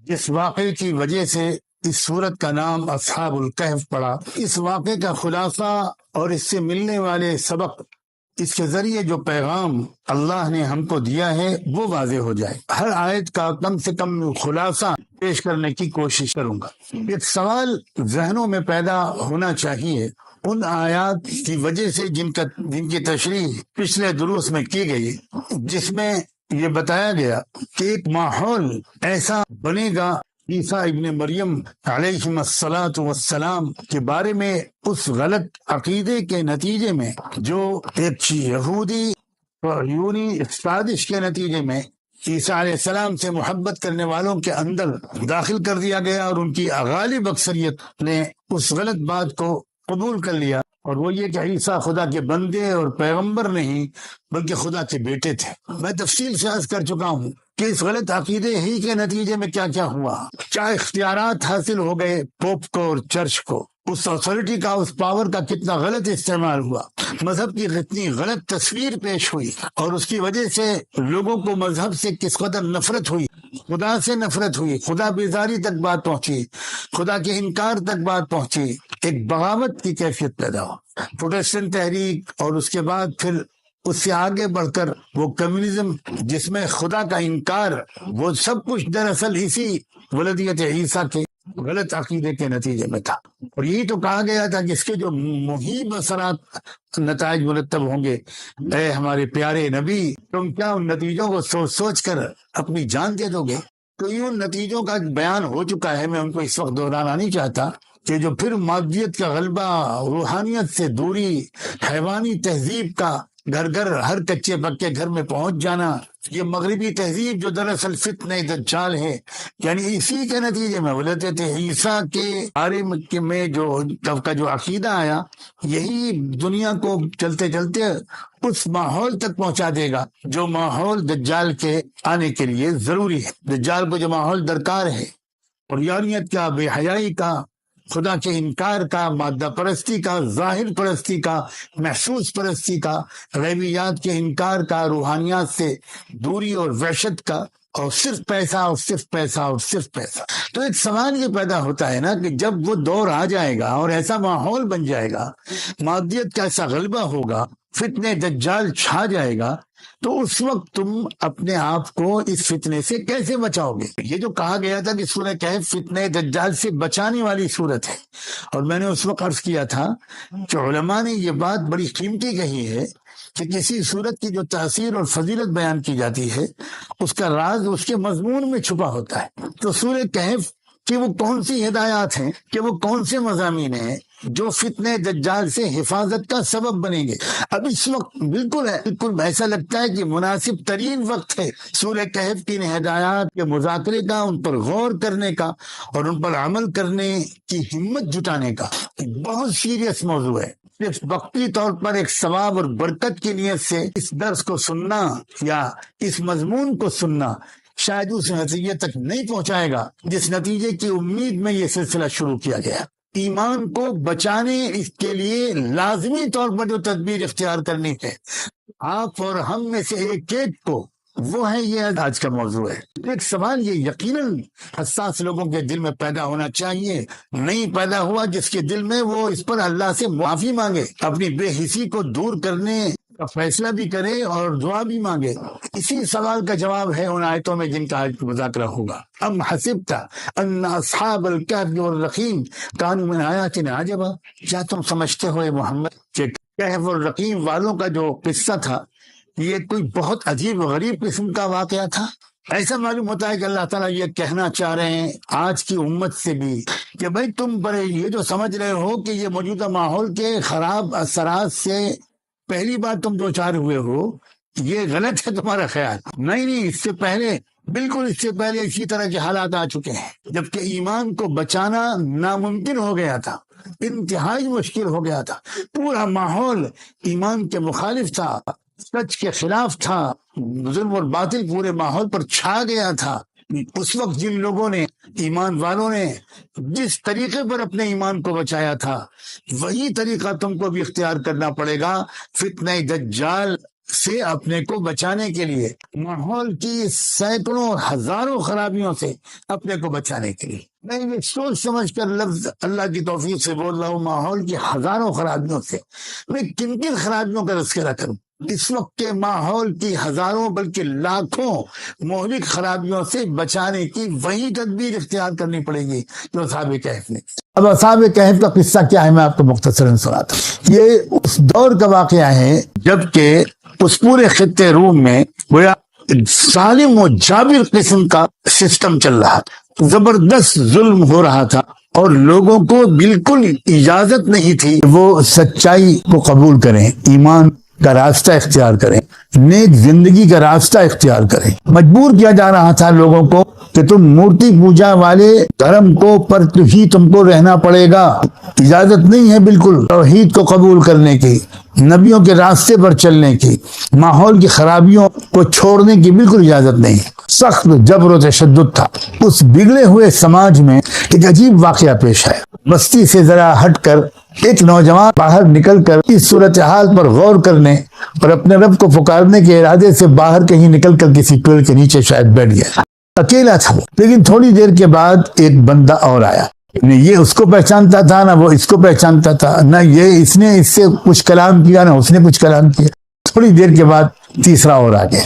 جس واقعے کی وجہ سے اس سورت کا نام اصحاب الکہف پڑا، اس واقعے کا خلاصہ اور اس سے ملنے والے سبق، اس کے ذریعے جو پیغام اللہ نے ہم کو دیا ہے وہ واضح ہو جائے۔ ہر آیت کا کم سے کم خلاصہ پیش کرنے کی کوشش کروں گا۔ ایک سوال ذہنوں میں پیدا ہونا چاہیے ان آیات کی وجہ سے جن کی تشریح پچھلے دروس میں کی گئی، جس میں یہ بتایا گیا کہ ایک ماحول ایسا بنے گا عیسیٰ ابن مریم علیہ الصلاۃ والسلام کے بارے میں، اس غلط عقیدے کے نتیجے میں جو ایک یہودی یونی سازش کے نتیجے میں عیسیٰ علیہ السلام سے محبت کرنے والوں کے اندر داخل کر دیا گیا، اور ان کی غالب اکثریت نے اس غلط بات کو قبول کر لیا، اور وہ یہ کہ عیسیٰ خدا کے بندے اور پیغمبر نہیں بلکہ خدا کے بیٹے تھے۔ میں تفصیل سے عرض کر چکا ہوں کہ اس غلط عقیدے ہی کے نتیجے میں کیا کیا ہوا، کیا اختیارات حاصل ہو گئے پوپ کو اور چرچ کو، اس اتھارٹی کا، اس پاور کا کتنا غلط استعمال ہوا، مذہب کی کتنی غلط تصویر پیش ہوئی، اور اس کی وجہ سے لوگوں کو مذہب سے کس قدر نفرت ہوئی، خدا سے نفرت ہوئی، خدا بیزاری تک بات پہنچی، خدا کے انکار تک بات پہنچی، ایک بغاوت کی کیفیت پیدا ہو، پروٹیسٹنٹ تحریک، اور اس کے بعد پھر اس سے آگے بڑھ کر وہ کمیونزم جس میں خدا کا انکار، وہ سب کچھ دراصل اسی ولدیت عیسیٰ کے غلط عقیدے کے نتیجے میں تھا۔ اور یہی تو کہا گیا تھا کہ اس کے جو مہیب اثرات نتائج مرتب ہوں گے، اے ہمارے پیارے نبی تم کیا ان نتیجوں کو سوچ سوچ کر اپنی جان دے دو گے؟ تو ان نتیجوں کا بیان ہو چکا ہے، میں ان کو اس وقت دہرانا نہیں چاہتا، کہ جو پھر مادیت کا غلبہ، روحانیت سے دوری، حیوانی تہذیب کا گھر گھر ہر کچے پکے گھر میں پہنچ جانا، یہ مغربی تہذیب جو دراصل فتنہ دجال ہے، یعنی اسی کے نتیجے میں ولادت عیسیٰ کے بارے میں جو عقیدہ آیا، یہی دنیا کو چلتے چلتے اس ماحول تک پہنچا دے گا جو ماحول دجال کے آنے کے لیے ضروری ہے۔ دجال کو جو ماحول درکار ہے، اور یانیت کا، بے حیائی کا، خدا کے انکار کا، مادہ پرستی کا، ظاہر پرستی کا، محسوس پرستی کا، غیبیات کے انکار کا، روحانیات سے دوری اور وحشت کا، اور صرف پیسہ اور صرف پیسہ اور صرف پیسہ۔ تو ایک سوال یہ پیدا ہوتا ہے نا کہ جب وہ دور آ جائے گا اور ایسا ماحول بن جائے گا، مادیت کا ایسا غلبہ ہوگا، فتنے دجال چھا جائے گا، تو اس وقت تم اپنے آپ کو اس فتنے سے کیسے بچاؤ گے؟ یہ جو کہا گیا تھا کہ سورہ کہف فتنے دجال سے بچانے والی صورت ہے، اور میں نے اس وقت عرض کیا تھا کہ علماء نے یہ بات بڑی قیمتی کہی ہے کہ کسی صورت کی جو تاثیر اور فضیلت بیان کی جاتی ہے، اس کا راز اس کے مضمون میں چھپا ہوتا ہے۔ تو سورہ کہف کہ وہ کون سی ہدایات ہیں، کہ وہ کون سے مضامین ہیں جو فتنے دجال سے حفاظت کا سبب بنیں گے۔ اب اس وقت بالکل ایسا لگتا ہے کہ مناسب ترین وقت ہے سورہ کہف کی ہدایات کے مذاکرے کا، ان پر غور کرنے کا، اور ان پر عمل کرنے کی ہمت جٹانے کا۔ بہت سیریس موضوع ہے، صرف وقتی طور پر ایک ثواب اور برکت کی نیت سے اس درس کو سننا یا اس مضمون کو سننا شاید اس نتیجے تک نہیں پہنچائے گا جس نتیجے کی امید میں یہ سلسلہ شروع کیا گیا۔ ایمان کو بچانے اس کے لیے لازمی طور پر جو تدبیر اختیار کرنی ہے، آپ اور ہم میں سے ایک ایک کو، وہ ہے یہ آج کا موضوع ہے۔ ایک سوال یہ یقیناً حساس لوگوں کے دل میں پیدا ہونا چاہیے، نہیں پیدا ہوا جس کے دل میں، وہ اس پر اللہ سے معافی مانگے، اپنی بے حسی کو دور کرنے کا فیصلہ بھی کرے اور دعا بھی مانگے۔ اسی سوال کا جواب ہے ان آیتوں میں جن کا آج مذاکرہ ہوگا۔ ام حسبت ان اصحاب الکہف والرقیم کانوا من آیاتنا عجبا، کیا تم سمجھتے ہو محمد کہ کہف اور رقیم والوں کا جو قصہ تھا یہ کوئی بہت عجیب و غریب قسم کا واقعہ تھا؟ ایسا معلوم ہوتا ہے کہ اللہ تعالیٰ یہ کہنا چاہ رہے ہیں آج کی امت سے بھی کہ بھائی تم پر یہ جو سمجھ رہے ہو کہ یہ موجودہ ماحول کے خراب اثرات سے پہلی بار تم دو چار ہوئے ہو، یہ غلط ہے تمہارا خیال۔ نہیں، اس سے پہلے، بالکل اس سے پہلے اسی طرح کے حالات آ چکے ہیں، جبکہ ایمان کو بچانا ناممکن ہو گیا تھا، انتہائی مشکل ہو گیا تھا، پورا ماحول ایمان کے مخالف تھا، سچ کے خلاف تھا، ظلم اور باطل پورے ماحول پر چھا گیا تھا۔ اس وقت جن لوگوں نے، ایمان والوں نے جس طریقے پر اپنے ایمان کو بچایا تھا، وہی طریقہ تم کو بھی اختیار کرنا پڑے گا فتنہ دجال سے اپنے کو بچانے کے لیے، ماحول کی سینکڑوں اور ہزاروں خرابیوں سے اپنے کو بچانے کے لیے۔ میں یہ سوچ سمجھ کر لفظ اللہ کی توفیق سے بول رہا ہوں، ماحول کی ہزاروں خرابیوں سے۔ میں کن کن خرابیوں کا تذکرہ کروں؟ اس وقت کے ماحول کی ہزاروں بلکہ لاکھوں مہلک خرابیوں سے بچانے کی وہی تدبیر اختیار کرنی پڑے گی جو اصحاب کہف نے۔ اب اصحاب کہف کا قصہ کیا ہے، میں آپ کو مختصراً سناتا ہوں۔ یہ اس دور کا واقعہ ہے جبکہ اس پورے خطے روم میں گویا ظالم و جابر قسم کا سسٹم چل رہا تھا، زبردست ظلم ہو رہا تھا، اور لوگوں کو بالکل اجازت نہیں تھی وہ سچائی کو قبول کریں، ایمان کا راستہ اختیار کریں، نیک زندگی کا راستہ اختیار کریں۔ مجبور کیا جا رہا تھا لوگوں کو کہ تم مورتی پوجا والے دھرم کو پر ہی تم کو رہنا پڑے گا، اجازت نہیں ہے بالکل توحید کو قبول کرنے کی، نبیوں کے راستے پر چلنے کی، ماحول کی خرابیوں کو چھوڑنے کی بالکل اجازت نہیں۔ سخت جبر و تشدد تھا۔ اس بگڑے ہوئے سماج میں ایک عجیب واقعہ پیش آیا۔ بستی سے ذرا ہٹ کر ایک نوجوان باہر نکل کر اس صورتحال پر غور کرنے اور اپنے رب کو پکارنے کے ارادے سے باہر کہیں نکل کر کسی پیڑ کے نیچے شاید بیٹھ گیا۔ اکیلا تھا وہ، لیکن تھوڑی دیر کے بعد ایک بندہ اور آیا۔ نہ یہ اس کو پہچانتا تھا، نہ وہ اس کو پہچانتا تھا، نہ یہ اس نے اس سے کچھ کلام کیا، نہ اس نے کچھ کلام کیا۔ تھوڑی دیر کے بعد تیسرا اور آ گیا۔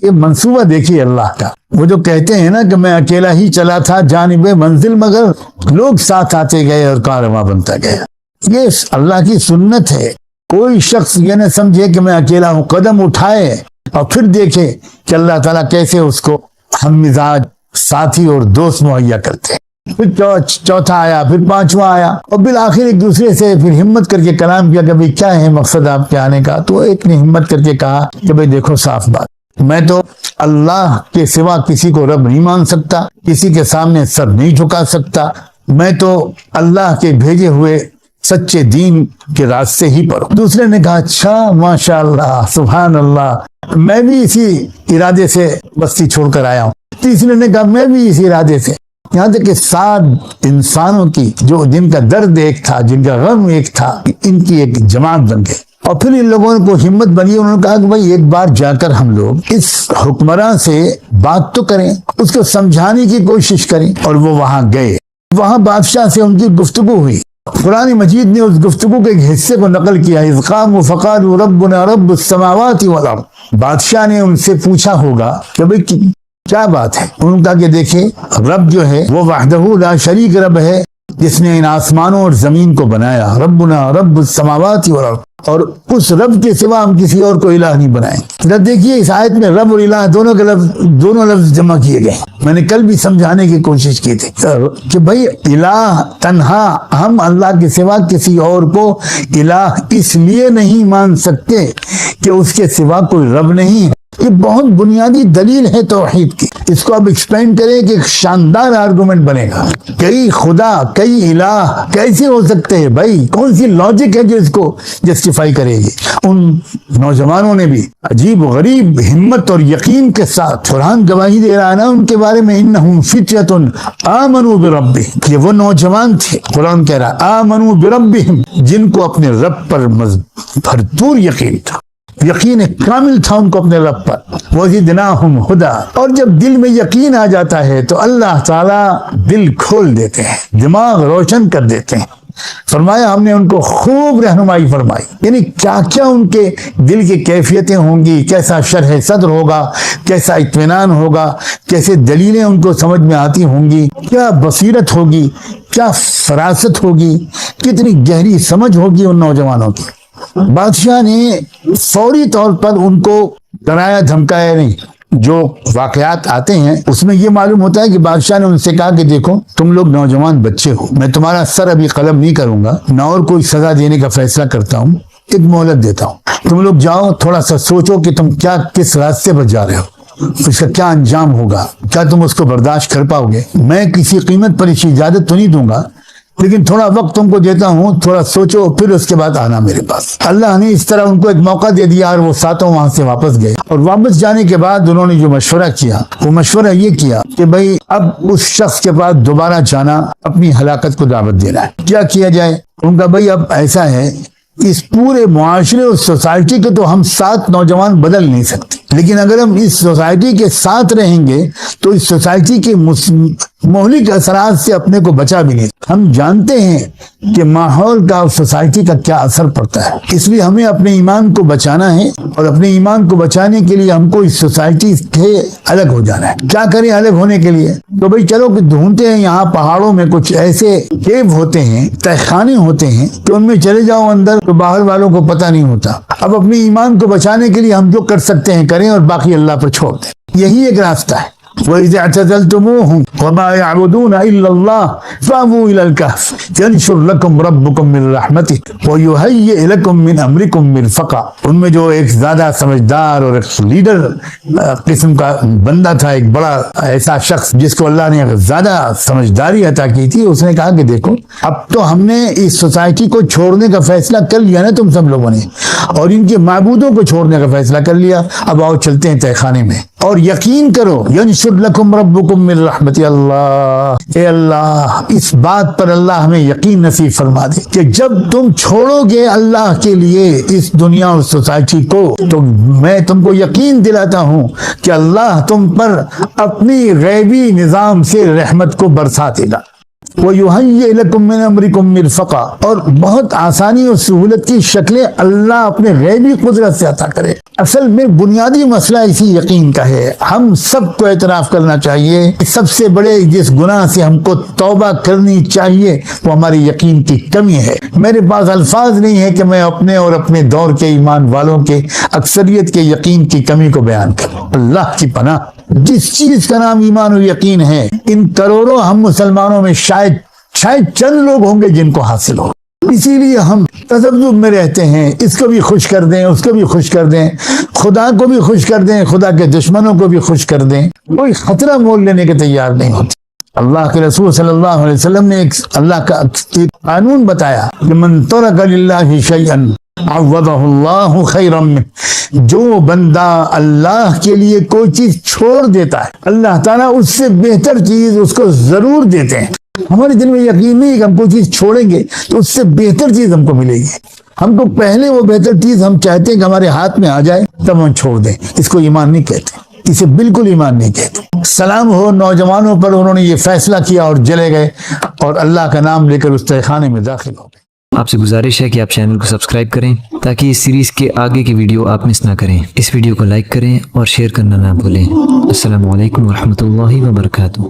یہ منصوبہ دیکھیے اللہ کا، وہ جو کہتے ہیں نا کہ میں اکیلا ہی چلا تھا جانب منزل، مگر لوگ ساتھ آتے گئے اور کارواں بنتا گیا۔ یہ اللہ کی سنت ہے۔ کوئی شخص یہ نہ سمجھے کہ میں اکیلا ہوں، قدم اٹھائے اور پھر دیکھے کہ اللہ تعالیٰ کیسے اس کو ہم مزاج ساتھی اور دوست مہیا کرتے ہیں۔ پھر چوتھا آیا، پھر پانچواں آیا، اور بالآخر ایک دوسرے سے پھر ہمت کر کے کلام کیا کہ بھئی کیا ہے مقصد آپ کے آنے کا؟ تو ایک نے ہمت کر کے کہا کہ بھئی دیکھو صاف بات، میں تو اللہ کے سوا کسی کو رب نہیں مان سکتا، کسی کے سامنے سر نہیں جھکا سکتا، میں تو اللہ کے بھیجے ہوئے سچے دین کے راستے ہی پر ہوں۔ دوسرے نے کہا اچھا ماشاء اللہ سبحان اللہ، میں بھی اسی ارادے سے بستی چھوڑ کر آیا ہوں۔ تیسرے نے کہا میں بھی اسی ارادے سے۔ یہاں تک کہ 7 انسانوں کی جو جن کا درد ایک تھا، جن کا غم ایک تھا، ان کی ایک جماعت بن گئی۔ اور پھر ان لوگوں کو ہمت بنی، انہوں نے کہا کہ بھائی ایک بار جا کر ہم لوگ اس حکمراں سے بات تو کریں، اس کو سمجھانے کی کوشش کریں۔ اور وہ وہاں گئے، وہاں بادشاہ سے ان کی گفتگو ہوئی۔ قرآن مجید نے اس گفتگو کے ایک حصے کو نقل کیا، اذ قاموا فقالوا ربنا رب السماوات والارض۔ بادشاہ نے ان سے پوچھا ہوگا کہ بھئی کیا بات ہے؟ انہوں نے کہا کہ دیکھیں رب جو ہے وہ وحدہ لا شریک رب ہے، جس نے ان آسمانوں اور زمین کو بنایا، ربنا رب السماوات والارض، اور اس رب کے سوا ہم کسی اور کو الہ نہیں بنائیں۔ ذرا دیکھیے اس آیت میں رب اور الہ دونوں لفظ جمع کیے گئے۔ میں نے کل بھی سمجھانے کی کوشش کی تھی کہ بھائی الہ تنہا، ہم اللہ کے سوا کسی اور کو الہ اس لیے نہیں مان سکتے کہ اس کے سوا کوئی رب نہیں ہے۔ یہ بہت بنیادی دلیل ہے توحید کی۔ اس کو اب ایکسپینڈ کریں کہ ایک شاندار آرگومنٹ بنے گا۔ کئی خدا، کئی الہ کیسے ہو سکتے ہیں بھائی؟ کون سی لاجک ہے جو اس کو جسٹیفائی کرے گی؟ ان نوجوانوں نے بھی عجیب و غریب ہمت اور یقین کے ساتھ، قرآن گواہی دے رہا ہے نا ان کے بارے میں، انہم فتیۃ آمنوا بربہم، یہ وہ نوجوان تھے، قرآن کہہ رہا آمنوا بربہم، جن کو اپنے رب پر بھرپور یقین تھا، یقین کامل تھا ان کو اپنے رب پر، وزدناہم ہدی۔ اور جب دل میں یقین آ جاتا ہے تو اللہ تعالیٰ دل کھول دیتے ہیں، دماغ روشن کر دیتے ہیں۔ فرمایا ہم نے ان کو خوب رہنمائی فرمائی، یعنی کیا کیا ان کے دل کی کیفیتیں ہوں گی، کیسا شرح صدر ہوگا، کیسا اطمینان ہوگا، کیسے دلیلیں ان کو سمجھ میں آتی ہوں گی، کیا بصیرت ہوگی، کیا فراست ہوگی، کتنی گہری سمجھ ہوگی ان نوجوانوں کی۔ بادشاہ نے فوری طور پر ان کو ڈرایا دھمکایا نہیں۔ جو واقعات آتے ہیں اس میں یہ معلوم ہوتا ہے کہ بادشاہ نے ان سے کہا کہ دیکھو تم لوگ نوجوان بچے ہو، میں تمہارا سر ابھی قلم نہیں کروں گا، نہ اور کوئی سزا دینے کا فیصلہ کرتا ہوں، ایک مہلت دیتا ہوں، تم لوگ جاؤ تھوڑا سا سوچو کہ تم کس راستے پر جا رہے ہو، اس کا کیا انجام ہوگا، کیا تم اس کو برداشت کر پاؤ گے۔ میں کسی قیمت پر اس کی اجازت تو نہیں دوں گا، لیکن تھوڑا وقت تم کو دیتا ہوں، تھوڑا سوچو پھر اس کے بعد آنا میرے پاس۔ اللہ نے اس طرح ان کو ایک موقع دے دیا اور وہ ساتوں وہاں سے واپس گئے۔ اور واپس جانے کے بعد انہوں نے جو مشورہ کیا، وہ مشورہ یہ کیا کہ بھئی اب اس شخص کے پاس دوبارہ جانا اپنی ہلاکت کو دعوت دینا ہے، کیا کیا جائے؟ ان کا بھئی اب ایسا ہے اس پورے معاشرے اور سوسائٹی کے تو ہم 7 نوجوان بدل نہیں سکتے، لیکن اگر ہم اس سوسائٹی کے ساتھ رہیں گے تو اس سوسائٹی کے مہلک اثرات سے اپنے کو بچا بھی نہیں۔ ہم جانتے ہیں کہ ماحول کا اور سوسائٹی کا کیا اثر پڑتا ہے، اس لیے ہمیں اپنے ایمان کو بچانا ہے، اور اپنے ایمان کو بچانے کے لیے ہم کو اس سوسائٹی سے الگ ہو جانا ہے۔ کیا کریں الگ ہونے کے لیے؟ تو بھئی چلو کہ ڈھونڈتے ہیں، یہاں پہاڑوں میں کچھ ایسے کیو ہوتے ہیں، تہخانے ہوتے ہیں کہ ان میں چلے جاؤ اندر تو باہر والوں کو پتہ نہیں ہوتا۔ اب اپنے ایمان کو بچانے کے لیے ہم جو کر سکتے ہیں کریں، اور باقی اللہ پر چھوڑ دیں، یہی ایک راستہ ہے۔ وَإِذَا اعْتَزَلْتُمُوهُمْ وَمَا يَعْبُدُونَ إِلَّا اللَّهَ فَأْوُوا إِلَى الْكَهْفِ يَنشُرْ لَكُمْ رَبُّكُمْ مِنْ رَحْمَتِهِ وَيُهَيِّئْ لَكُمْ مِنْ أَمْرِكُمْ مِرْفَقًا۔ ان میں جو ایک زیادہ سمجھدار اور ایک لیڈر قسم کا بندہ تھا، ایک بڑا ایسا شخص جس کو اللہ نے زیادہ سمجھداری عطا کی تھی، اس نے کہا کہ دیکھو اب تو ہم نے اس سوسائٹی کو چھوڑنے کا فیصلہ کر لیا نا تم سب لوگوں نے، اور ان کے معبودوں کو چھوڑنے کا فیصلہ کر لیا، اب آؤ چلتے ہیں تہخانے میں، اور یقین کرو ینشر لکم ربکم من رحمت اللہ، اے اللہ اس بات پر اللہ ہمیں یقین نصیب فرما دے کہ جب تم چھوڑو گے اللہ کے لیے اس دنیا اور سوسائٹی کو، تو میں تم کو یقین دلاتا ہوں کہ اللہ تم پر اپنی غیبی نظام سے رحمت کو برسا دے گا۔ وَيُهَيِّئْ لَكُم مِّنْ أَمْرِكُم مِّرْفَقًا، اور بہت آسانی اور سہولت کی شکلیں اللہ اپنے غیبی قدرت سے عطا کرے۔ اصل میں بنیادی مسئلہ اسی یقین کا ہے۔ ہم سب کو اعتراف کرنا چاہیے کہ سب سے بڑے جس گناہ سے ہم کو توبہ کرنی چاہیے وہ ہماری یقین کی کمی ہے۔ میرے پاس الفاظ نہیں ہے کہ میں اپنے اور اپنے دور کے ایمان والوں کے اکثریت کے یقین کی کمی کو بیان کروں۔ اللہ کی پناہ، جس چیز کا نام ایمان و یقین ہے، ان کروڑوں ہم مسلمانوں میں شاید چند لوگ ہوں گے جن کو حاصل ہو۔ اسی لیے ہم تذبذب میں رہتے ہیں، اس کو بھی خوش کر دیں، اس کو بھی خوش کر دیں، خدا کو بھی خوش کر دیں، خدا کے دشمنوں کو بھی خوش کر دیں، کوئی خطرہ مول لینے کے تیار نہیں ہوتے۔ اللہ کے رسول صلی اللہ علیہ وسلم نے اللہ کا ایک قانون بتایا کہ من ترک للہ شیئا عوضہ اللہ خیرا منہ، جو بندہ اللہ کے لیے کوئی چیز چھوڑ دیتا ہے اللہ تعالیٰ اس سے بہتر چیز اس کو ضرور دیتے ہیں۔ ہمارے دل میں یقین نہیں کہ ہم کوئی چیز چھوڑیں گے تو اس سے بہتر چیز ہم کو ملے گی، ہم کو پہلے وہ بہتر چیز ہم چاہتے ہیں کہ ہمارے ہاتھ میں آ جائے تب ہم چھوڑ دیں۔ اس کو ایمان نہیں کہتے، اسے بالکل ایمان نہیں کہتے۔ سلام ہو نوجوانوں پر، انہوں نے یہ فیصلہ کیا اور جلے گئے اور اللہ کا نام لے کر اس تہخانے میں داخل ہو گئے۔ آپ سے گزارش ہے کہ آپ چینل کو سبسکرائب کریں تاکہ اس سیریز کے آگے کی ویڈیو آپ مس نہ کریں۔ اس ویڈیو کو لائک کریں اور شیئر کرنا نہ بھولیں۔ السلام علیکم ورحمۃ اللہ وبرکاتہ۔